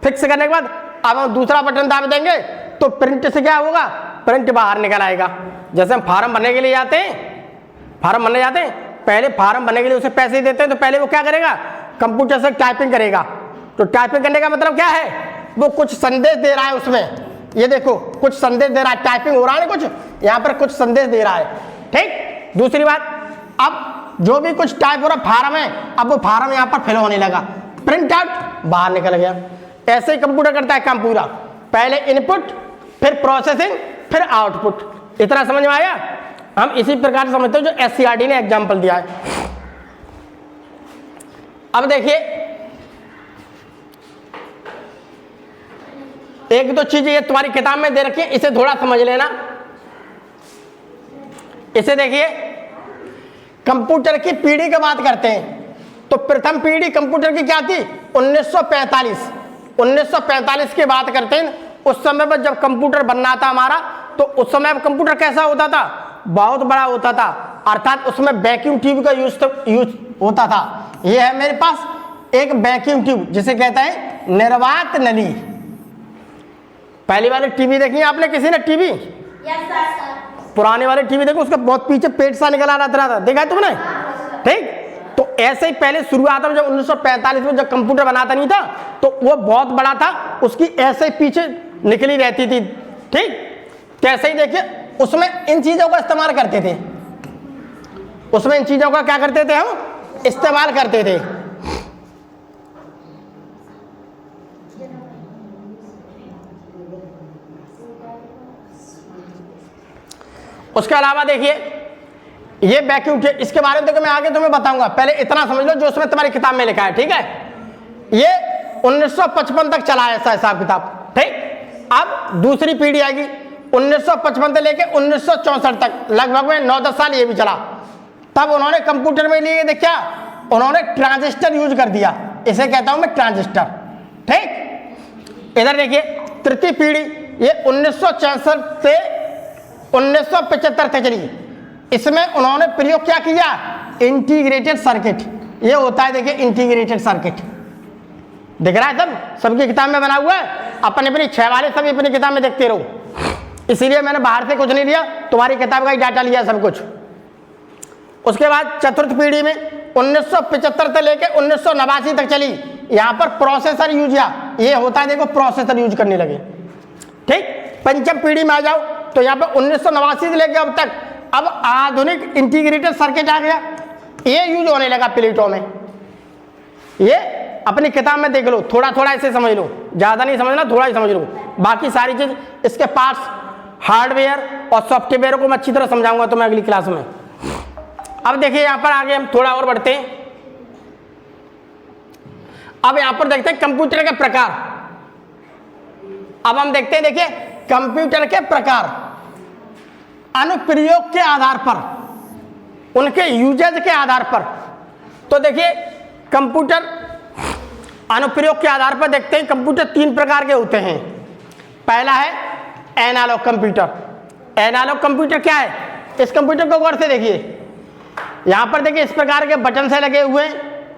फिक्स करने के बाद अब हम दूसरा बटन दाब देंगे तो प्रिंट से क्या होगा? प्रिंट बाहर निकल आएगा। जैसे हम फार्म भरने के लिए जाते हैं, फार्म भरने जाते हैं, पहले फार्म भरने के लिए उसे पैसे देते हैं तो पहले वो क्या करेगा? कंप्यूटर से टाइपिंग करेगा। तो टाइपिंग करने का मतलब क्या है? वो कुछ संदेश दे रहा है उसमें, ये देखो कुछ संदेश दे रहा है, टाइपिंग हो रहा है, कुछ यहाँ पर कुछ संदेश दे रहा है। ठीक, दूसरी बात, अब जो भी कुछ टाइप हो रहा फार्म है, अब वो फार्म यहाँ पर फिल होने लगा, प्रिंट आउट बाहर निकल गया। ऐसे ही कंप्यूटर करता है काम पूरा, पहले इनपुट, फिर प्रोसेसिंग, फिर आउटपुट। इतना समझ में आया? हम इसी प्रकार से समझते हैं जो एससीआरटी ने एग्जाम्पल दिया है। अब देखिए एक दो चीजें ये तुम्हारी किताब में दे रखी है, इसे थोड़ा समझ लेना। इसे देखिए, कंप्यूटर की पीढ़ी की बात करते हैं तो प्रथम पीढ़ी कंप्यूटर की क्या थी? 1945। 1945 की बात करते हैं। उस समय पर जब कंप्यूटर बनना था हमारा, तो उस समय कंप्यूटर कैसा होता था? बहुत बड़ा होता था, अर्थात उसमें वैक्यूम ट्यूब का यूज होता था। ये है मेरे पास एक वैक्यूम ट्यूब, जिसे कहते हैं निर्वात नली। पहली वाली टीवी देखी है आपने किसी ने? टीवी पुराने वाले टीवी देखो, उसका बहुत पीछे पेट सा निकल आ रहा था, देखा है तुमने? ठीक, तो ऐसे ही पहले शुरुआत में जब 1945 में जब कंप्यूटर बनाता नहीं था तो वो बहुत बड़ा था, उसकी ऐसे ही पीछे निकली रहती थी। ठीक, कैसे ही देखिए उसमें इन चीजों का इस्तेमाल करते थे, उसमें इन चीजों का क्या करते थे? हम इस्तेमाल करते थे। उसके अलावा देखिए ये वैक्यूम ट्यूब, इसके बारे में देखो मैं आगे तुम्हें बताऊंगा, पहले इतना समझ लो जो उसमें तुम्हारी किताब में लिखा है। ठीक है, ये 1955 तक चला है ऐसा हिसाब किताब। ठीक, अब दूसरी पीढ़ी आएगी 1955 से लेके 1964 तक, लगभग में 9-10 साल ये भी चला। तब उन्होंने कंप्यूटर में लिए देखा, उन्होंने ट्रांजिस्टर यूज कर दिया, इसे कहता हूं मैं ट्रांजिस्टर। ठीक, इधर देखिए तृतीय पीढ़ी, ये 1966 से 1975 तक चली। इसमें उन्होंने प्रयोग क्या किया? Integrated circuit. ये होता है देखिए इंटीग्रेटेड सर्किट, दिख रहा है सब, सबकी किताब में बना हुआ है। अपने अपनी 6 वाले सभी अपनी किताब में देखते रहो, इसीलिए मैंने बाहर से कुछ नहीं लिया, तुम्हारी किताब का ही डाटा लिया सब कुछ। उसके बाद चतुर्थ पीढ़ी में 1975 से लेकर 1989 तक चली, यहाँ पर प्रोसेसर यूज किया, ये होता है देखो प्रोसेसर यूज करने लगे। ठीक, पंचम पीढ़ी में आ जाओ तो यहाँ पे 1989 से लेकर अब तक अब आधुनिक इंटीग्रेटेड सर्किट आ गया, ये यूज होने लगा प्लेटों में। ये अपनी किताब में देख लो, थोड़ा थोड़ा ऐसे समझ लो, ज्यादा नहीं समझना, थोड़ा ही समझ लो। बाकी सारी चीज इसके पार्ट्स, हार्डवेयर और सॉफ्टवेयर को मैं अच्छी तरह समझाऊंगा तुम्हें अगली क्लास में। अब देखिए यहाँ पर आगे हम थोड़ा और बढ़ते हैं। अब यहाँ पर देखते हैं कंप्यूटर के प्रकार। अब हम देखते हैं, देखिए कंप्यूटर के प्रकार अनुप्रयोग के आधार पर, उनके यूजेज के आधार पर। तो देखिए कंप्यूटर अनुप्रयोग के आधार पर देखते हैं, कंप्यूटर 3 प्रकार के होते हैं। पहला है एनालॉग कंप्यूटर। एनालॉग कंप्यूटर क्या है? इस कंप्यूटर को गौर से देखिए, यहां पर देखिए इस प्रकार के बटन से लगे हुए हैं,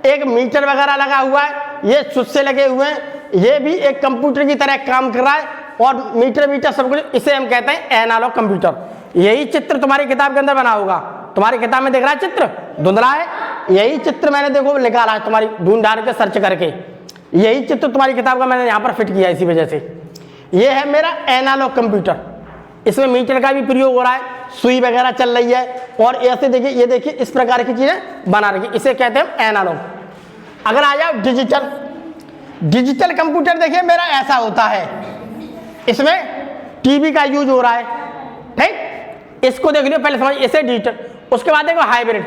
एक मीटर वगैरह लगा हुआ है, ये स्विच से लगे हुए हैं, ये भी एक कंप्यूटर की तरह काम कर रहा है, और मीटर सब कुछ, इसे हम कहते हैं एनालॉग कंप्यूटर। यही चित्र तुम्हारी किताब के अंदर बना होगा, तुम्हारी किताब में दिख रहा है चित्र, धुंधला है, यही चित्र मैंने देखो निकाला है तुम्हारी ढूंढ ढांड के सर्च करके, यही चित्र तुम्हारी किताब का मैंने यहाँ पर फिट किया, इसी वजह से। ये है मेरा एनालॉग कंप्यूटर, इसमें मीटर का भी प्रयोग हो रहा है, सुई वगैरह चल रही है, और ऐसे देखिए, ये देखिए इस प्रकार की चीजें बना रखी, इसे कहते हैं एनालॉग। अगर आ जाओ डिजिटल, डिजिटल कंप्यूटर देखिए मेरा ऐसा होता है, इसमें टीवी का यूज हो रहा है, ठीक। इसको देख लियो पहले समझ, इसे डिजिटल। उसके बाद देखो हाइब्रिड,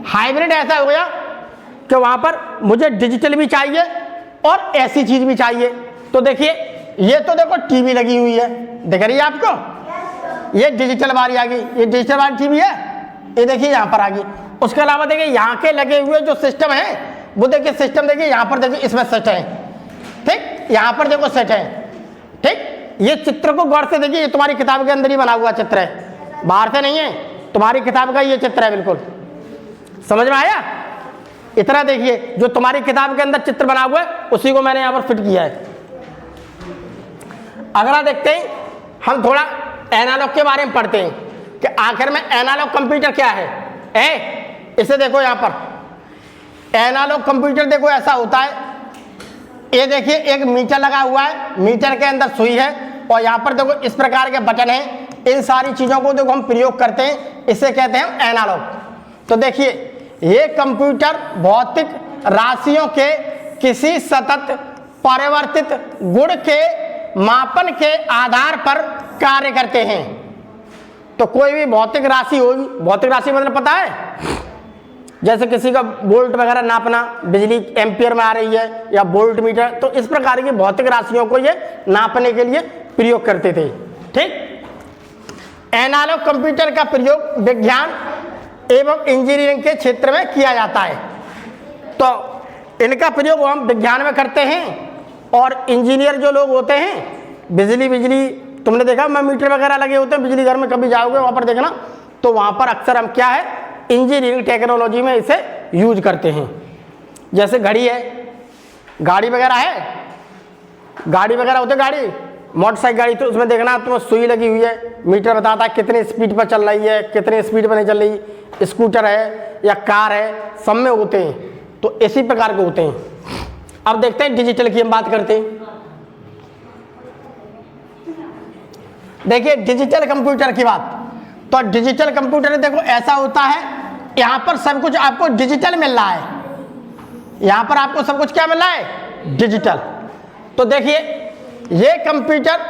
हाइब्रिड ऐसा हो गया कि वहां पर मुझे डिजिटल भी चाहिए और ऐसी चीज भी चाहिए। तो देखिए ये तो देखो टीवी लगी हुई है, दिख रही है आपको, ये डिजिटल वाली आ गई, ये डिजिटल वाली टीवी है, ये देखिए यहाँ पर आ गई। उसके अलावा देखिए यहाँ के लगे हुए जो सिस्टम है वो देखिए, सिस्टम देखिए यहाँ पर देखिए इसमें सेट है, ठीक, यहाँ पर देखो सेट है, ठीक। ये चित्र को गौर से देखिए, ये तुम्हारी किताब के अंदर ही बना हुआ चित्र है, बाहर से नहीं है, तुम्हारी किताब का ये चित्र है, बिल्कुल समझ में आया। इतना देखिए जो तुम्हारी किताब के अंदर चित्र बना हुआ है उसी को मैंने यहाँ पर फिट किया है। अगला देखते हैं, हम थोड़ा एनालॉग के बारे में पढ़ते हैं कि आखिर में एनालॉग कंप्यूटर क्या है। इसे देखो यहाँ पर एनालॉग कंप्यूटर देखो ऐसा होता है, ये देखिए एक मीटर लगा हुआ है, मीटर के अंदर सुई है और यहाँ पर देखो इस प्रकार के बटन हैं। इन सारी चीजों को देखो हम प्रयोग करते हैं, इसे कहते हैं एनालॉग। तो देखिए ये कंप्यूटर भौतिक राशियों के किसी सतत परिवर्तित गुण के मापन के आधार पर कार्य करते हैं। तो कोई भी भौतिक राशि होगी, भौतिक राशि मतलब पता है, जैसे किसी का वोल्ट वगैरह नापना, बिजली एम्पियर में आ रही है या वोल्ट मीटर, तो इस प्रकार की भौतिक राशियों को ये नापने के लिए प्रयोग करते थे, ठीक। एनालॉग कंप्यूटर का प्रयोग विज्ञान एवं इंजीनियरिंग के क्षेत्र में किया जाता है। तो इनका प्रयोग हम विज्ञान में करते हैं और इंजीनियर जो लोग होते हैं, बिजली तुमने देखा मैं मीटर वगैरह लगे होते हैं बिजली घर में, कभी जाओगे वहां पर देखना, तो वहां पर अक्सर हम क्या है इंजीनियरिंग टेक्नोलॉजी में इसे यूज करते हैं। जैसे घड़ी है, गाड़ी वगैरह है, गाड़ी वगैरह होते, गाड़ी मोटरसाइकिल गाड़ी, तो उसमें देखना तुम्हें सुई लगी हुई है, मीटर बताता है कितनी स्पीड पर चल रही है, कितनी स्पीड पर नहीं चल रही। स्कूटर है या कार है, सब में होते हैं, तो इसी प्रकार के होते हैं। अब देखते हैं डिजिटल की हम बात करते हैं। देखिए डिजिटल कंप्यूटर की बात, तो डिजिटल कंप्यूटर देखो ऐसा होता है, यहां पर सब कुछ आपको डिजिटल मिल रहा है, यहां पर आपको सब कुछ क्या मिल रहा है, डिजिटल। तो देखिए ये कंप्यूटर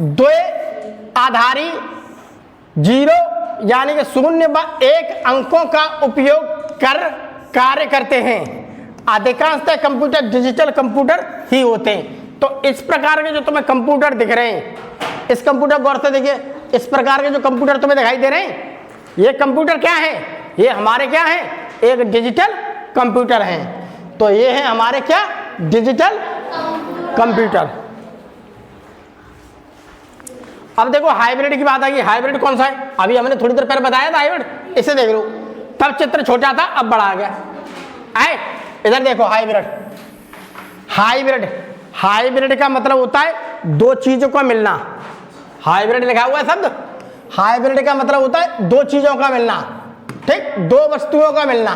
द्वय आधारी 0 यानी कि 0 व 1 अंकों का उपयोग कर कार्य करते हैं। अधिकांशतः कंप्यूटर डिजिटल कंप्यूटर ही होते हैं। तो इस प्रकार के जो तुम्हें कंप्यूटर दिख रहे हैं, इस कंप्यूटर गौर से देखिए, इस प्रकार के जो कंप्यूटर तुम्हें दिखाई दे रहे हैं, ये कंप्यूटर क्या है, ये हमारे क्या है, एक डिजिटल कंप्यूटर है। तो ये है हमारे क्या, डिजिटल कंप्यूटर। अब देखो हाइब्रिड की बात आ गई। हाइब्रिड कौन सा है, अभी हमने थोड़ी देर पहले बताया था हाइब्रिड, इसे देख लो, तब चित्र छोटा था अब बड़ा आ गया। आए इधर देखो हाइब्रिड, हाइब्रिड हाइब्रिड का मतलब होता है दो चीजों का मिलना। हाइब्रिड लिखा हुआ है शब्द, हाइब्रिड का मतलब होता है दो चीजों का मिलना, ठीक, दो वस्तुओं का मिलना,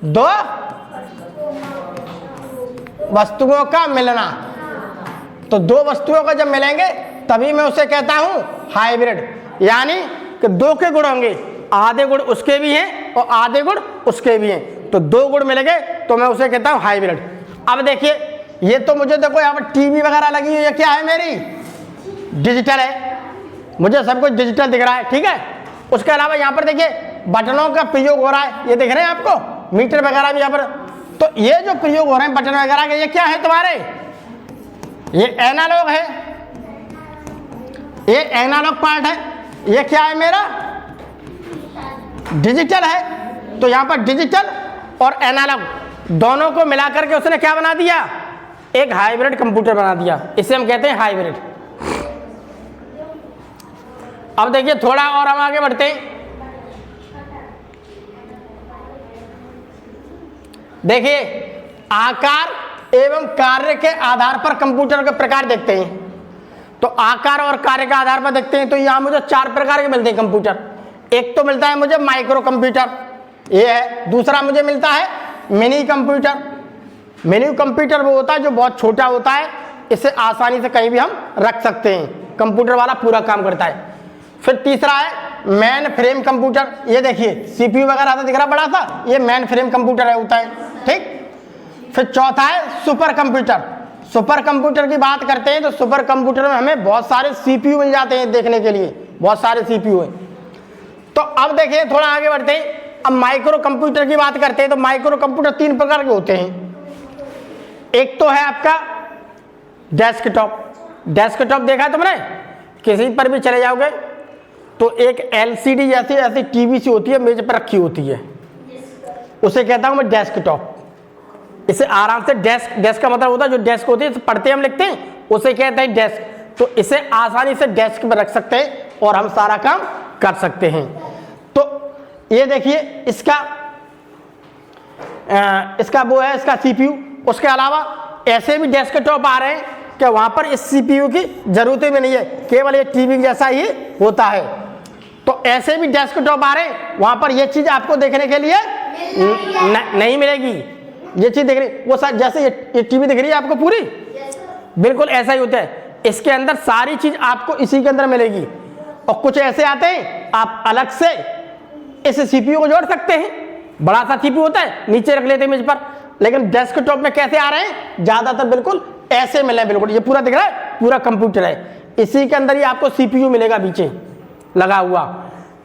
दो वस्तुओं का मिलना। तो दो वस्तुओं का जब मिलेंगे तभी मैं उसे कहता हूं हाइब्रिड, यानी कि दो के गुण होंगे, आधे गुण उसके भी हैं और आधे गुण उसके भी हैं, तो दो गुण मिलेंगे तो मैं उसे कहता हूं हाइब्रिड। अब देखिए ये तो मुझे देखो यहाँ पर टीवी वगैरह लगी हुई है, क्या है मेरी, डिजिटल है, मुझे सब कुछ डिजिटल दिख रहा है, ठीक है। उसके अलावा यहाँ पर देखिए बटनों का प्रयोग हो रहा है, ये दिख रहे हैं आपको, मीटर वगैरह भी यहाँ पर। तो ये जो प्रयोग हो रहे हैं बटन वगैरह के, ये क्या है तुम्हारे, ये एनालॉग है, ये एनालॉग पार्ट है, ये क्या है मेरा, डिजिटल है। तो यहाँ पर डिजिटल और एनालॉग दोनों को मिलाकर के उसने क्या बना दिया, एक हाइब्रिड कंप्यूटर बना दिया, इसे हम कहते हैं हाइब्रिड। अब देखिए थोड़ा और हम आगे बढ़ते हैं। देखिए आकार एवं कार्य के आधार पर कंप्यूटर के प्रकार देखते हैं। तो आकार और कार्य के आधार पर देखते हैं, तो यहां मुझे 4 प्रकार के मिलते हैं कंप्यूटर। एक तो मिलता है मुझे माइक्रो कंप्यूटर, ये है। दूसरा मुझे मिलता है मिनी कंप्यूटर। मिनी कंप्यूटर वो होता है जो बहुत छोटा होता है, इसे आसानी से कहीं भी हम रख सकते हैं, कंप्यूटर वाला पूरा काम करता है। फिर तीसरा है मेन फ्रेम कंप्यूटर, ये देखिए सीपीयू वगैरह तो दिख रहा बड़ा सा, ये मेन फ्रेम कंप्यूटर है होता है। ठीक। फिर चौथा है सुपर कंप्यूटर। सुपर कंप्यूटर की बात करते हैं तो सुपर कंप्यूटर में हमें बहुत सारे सीपीयू मिल जाते हैं देखने के लिए, बहुत सारे सीपीयू हैं। तो अब देखिए थोड़ा आगे बढ़ते हैं, अब माइक्रो कंप्यूटर की बात करते हैं। तो माइक्रो कंप्यूटर 3 प्रकार के होते हैं। एक तो है आपका डेस्कटॉप। डेस्कटॉप देखा है तुमने, किसी पर भी चले जाओगे तो एक एलसीडी जैसी ऐसी टीवी सी होती है, मेज पर रखी होती है, उसे कहता हूं मैं डेस्कटॉप। इसे आराम से डेस्क का मतलब होता है जो डेस्क होती है पढ़ते हम लिखते हैं, उसे कहते हैं डेस्क। तो इसे आसानी से डेस्क पर रख सकते हैं और हम सारा काम कर सकते हैं। तो ये देखिए इसका वो है इसका सीपीयू। उसके अलावा ऐसे भी डेस्कटॉप आ रहे हैं कि वहां पर इस सीपीयू की जरूरत भी नहीं है, केवल ये टीवी जैसा ही होता है। तो ऐसे भी डेस्कटॉप आ रहे हैं, वहां पर ये चीज आपको देखने के लिए नहीं मिलेगी। ये चीज देख रही वो सर जैसे ये टीवी दिख रही है आपको पूरी, बिल्कुल ऐसा ही होता है। इसके अंदर सारी चीज आपको इसी के अंदर मिलेगी। और कुछ ऐसे आते हैं आप अलग से इस सीपीयू को जोड़ सकते हैं, बड़ा सा सीपीयू होता है नीचे रख लेते हैं मेज पर। लेकिन डेस्कटॉप में कैसे आ रहे हैं, ज्यादातर बिल्कुल ऐसे मिले हैं। बिल्कुल ये पूरा दिख रहा है, पूरा कंप्यूटर है, इसी के अंदर ही आपको सीपीयू मिलेगा पीछे लगा हुआ।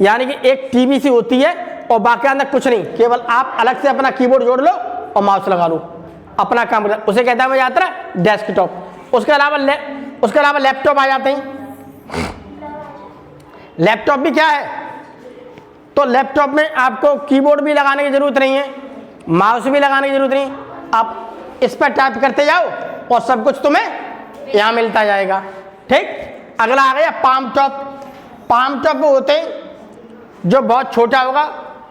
यानी कि एक टीवी सी होती है और बाकी अंदर कुछ नहीं, केवल आप अलग से अपना कीबोर्ड जोड़ लो और माउस लगा लो, अपना काम कर, उसे कहता है मैं यात्रा डेस्कटॉप। उसके अलावा लैपटॉप आ जाते हैं। लैपटॉप भी क्या है, तो लैपटॉप में आपको कीबोर्ड भी लगाने की जरूरत नहीं है, माउस भी लगाने की जरूरत नहीं है। आप इस पर टाइप करते जाओ और सब कुछ तुम्हें यहां मिलता जाएगा। ठीक। अगला आ गया पाम टॉप। पाम टॉप होते हैं जो बहुत छोटा होगा।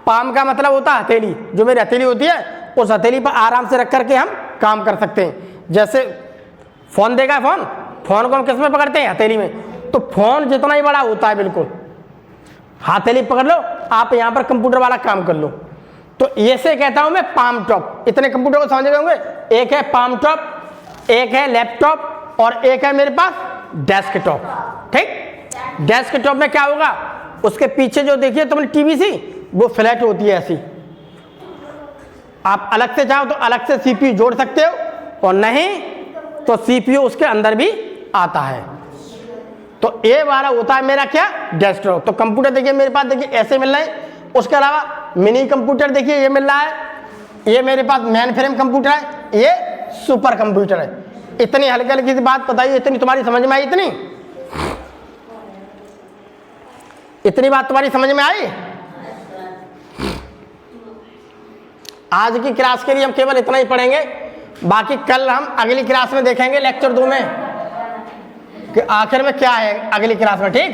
पाम का मतलब होता है हथेली, जो मेरी हथेली होती है उस हथेली पर आराम से रख करके हम काम कर सकते हैं। जैसे फोन देखा है, फोन को हम किस में पकड़ते हैं, हथेली में। तो फोन जितना ही बड़ा होता है बिल्कुल, हथेली पकड़ लो, आप यहां पर कंप्यूटर वाला काम कर लो। तो ये से कहता हूं मैं पाम टॉप। इतने कंप्यूटर को समझ गए होंगे, एक है पाम टॉप, एक है लैपटॉप और एक है मेरे पास डेस्कटॉप। ठीक। डेस्कटॉप में क्या होगा, उसके पीछे जो देखिए तुमने टीवी सी, वो फ्लैट होती है ऐसी। आप अलग से चाहो तो अलग से सीपीयू जोड़ सकते हो, और नहीं तो सीपीयू उसके अंदर भी आता है। तो ये वाला होता है मेरा क्या, डेस्कटॉप। तो कंप्यूटर देखिए मेरे पास देखिए ऐसे मिल रहे हैं। उसके अलावा मिनी कंप्यूटर देखिए ये मिल रहा है, ये मेरे पास मेन फ्रेम कंप्यूटर है, ये सुपर कंप्यूटर है। इतनी हल्की हल्की सी बात बताइए, इतनी तुम्हारी समझ में आई? इतनी बात तुम्हारी समझ में आई? आज की क्लास के लिए हम केवल इतना ही पढ़ेंगे, बाकी कल हम अगली क्लास में देखेंगे लेक्चर 2 में कि आखिर में क्या है अगली क्लास में। ठीक।